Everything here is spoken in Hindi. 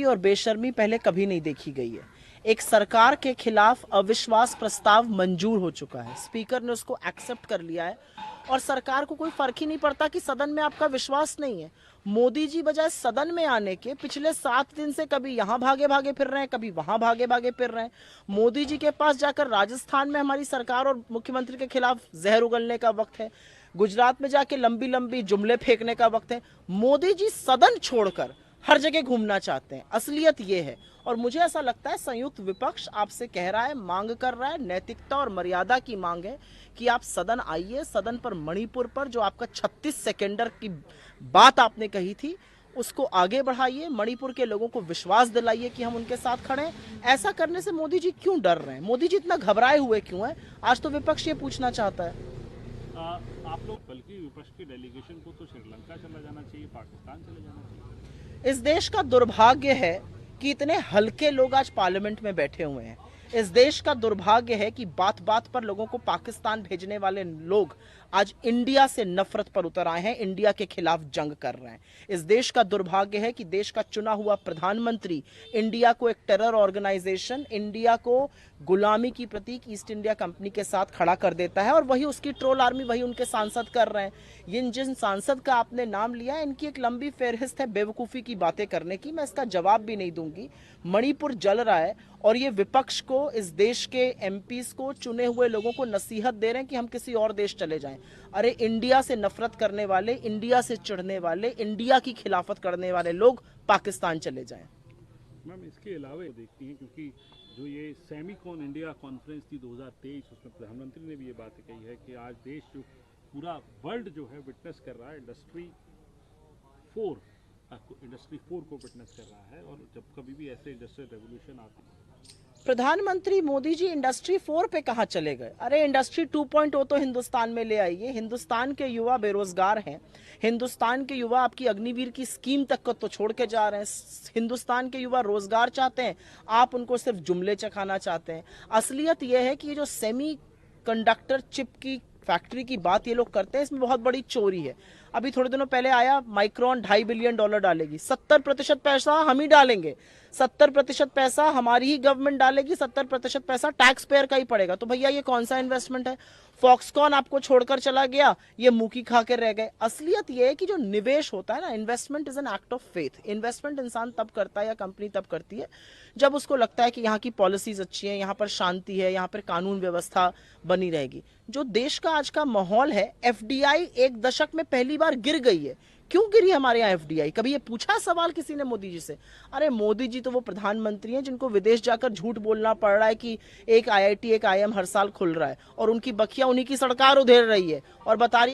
और बेशर्मी पहले कभी नहीं देखी गई है। एक सरकार के खिलाफ अविश्वास प्रस्ताव मंजूर हो चुका है, स्पीकर ने उसको एक्सेप्ट कर लिया है और सरकार को कोई फर्क ही नहीं पड़ता कि सदन में आपका विश्वास नहीं है। मोदी जी बजाय सदन में आने के पिछले 7 दिन से कभी यहां भागे भागे फिर रहे हैं, कभी वहां भागे भागे फिर रहे हैं। मोदी जी के पास जाकर राजस्थान में हमारी सरकार और मुख्यमंत्री के खिलाफ जहर उगलने का वक्त है, गुजरात में जाके लंबी लंबी जुमले फेंकने का वक्त है। मोदी जी सदन छोड़कर हर जगह घूमना चाहते हैं, असलियत ये है। और मुझे ऐसा लगता है संयुक्त विपक्ष आपसे कह रहा है, मांग कर रहा है, नैतिकता और मर्यादा की मांग है कि आप सदन आइए, सदन पर मणिपुर पर जो आपका 36 सेकेंडर की बात आपने कही थी उसको आगे बढ़ाइए, मणिपुर के लोगों को विश्वास दिलाइए कि हम उनके साथ खड़े हैं। ऐसा करने से मोदी जी क्यों डर रहे हैं, मोदी जी इतना घबराए हुए क्यों हैं? आज तो विपक्ष ये पूछना चाहता है। आप लोग बल्कि विपक्ष की डेलीगेशन को तो श्रीलंका चला जाना चाहिए, पाकिस्तान चले जाना चाहिए। इस देश का दुर्भाग्य है कि इतने हल्के लोग आज पार्लियामेंट में बैठे हुए हैं। इस देश का दुर्भाग्य है कि बात बात पर लोगों को पाकिस्तान भेजने वाले लोग आज इंडिया से नफरत पर उतर आए हैं, इंडिया के खिलाफ जंग कर रहे हैं। इस देश का दुर्भाग्य है कि देश का चुना हुआ प्रधानमंत्री इंडिया को एक टेरर ऑर्गेनाइजेशन, इंडिया को गुलामी की प्रतीक ईस्ट इंडिया कंपनी के साथ खड़ा कर देता है और वही उसकी ट्रोल आर्मी, वही उनके सांसद कर रहे हैं। जिन सांसद का आपने नाम लिया, इनकी एक लंबी फेहरिस्त है बेवकूफ़ी की बातें करने की, मैं इसका जवाब भी नहीं दूंगी। मणिपुर जल रहा है और ये विपक्ष को, इस देश के एमपीज को, चुने हुए लोगों को नसीहत दे रहे हैं कि हम किसी और देश चले जाएं। अरे इंडिया से नफरत करने वाले, इंडिया से चिढ़ने वाले, इंडिया की खिलाफत करने वाले लोग पाकिस्तान चले जाएं। मैम, इसके अलावा देखती हैं क्योंकि जो ये सेमीकॉन इंडिया कॉन्फ्रेंस थी 2023, उसमें प्रधानमंत्री ने भी ये बात कही है कि आज देश जो पूरा वर्ल्ड जो है विटनेस कर रहा है इंडस्ट्री 4 को विटनेस कर रहा है। और जब कभी भी ऐसे इंडस्ट्रियल रेवोल्यूशन आती है, प्रधानमंत्री मोदी जी इंडस्ट्री 4 पे कहां चले गए? अरे इंडस्ट्री 2.0 तो हिंदुस्तान में ले आइए। हिंदुस्तान के युवा बेरोजगार हैं, हिंदुस्तान के युवा आपकी अग्निवीर की स्कीम तक को तो छोड़ के जा रहे हैं। हिंदुस्तान के युवा रोजगार चाहते हैं, आप उनको सिर्फ जुमले चखाना चाहते हैं। असलियत यह है कि ये जो सेमी कंडक्टर चिप की फैक्ट्री की बात ये लोग करते हैं, इसमें बहुत बड़ी चोरी है। अभी थोड़े दिनों पहले आया, माइक्रोन $2.5 बिलियन डालेगी, 70% पैसा हम ही डालेंगे, 70% पैसा हमारी ही गवर्नमेंट डालेगी, 70% पैसा टैक्स पेयर का ही पड़ेगा। तो भैया ये कौन सा इन्वेस्टमेंट है? फॉक्सकॉन आपको छोड़कर चला गया, ये मुखी खा के रह गए। असलियत ये है कि जो निवेश होता है ना, investment is an act of faith. Investment इंसान तब करता है या कंपनी तब करती है जब उसको लगता है कि यहाँ की पॉलिसीज अच्छी है, यहाँ पर शांति है, यहाँ पर कानून व्यवस्था बनी रहेगी। जो देश का आज का माहौल है, एफडीआई 1 दशक में पहली बार गिर गई है। क्यों गिरी हमारे यहाँ एफडीआई? कभी ये पूछा सवाल किसी ने मोदी जी से? अरे मोदी जी तो वो प्रधानमंत्री हैं जिनको विदेश जाकर झूठ बोलना पड़ रहा है कि एक आईआईटी, एक आईएम हर साल खुल रहा है और उनकी बखिया उन्हीं की सरकार उधेड़ रही है और बता रही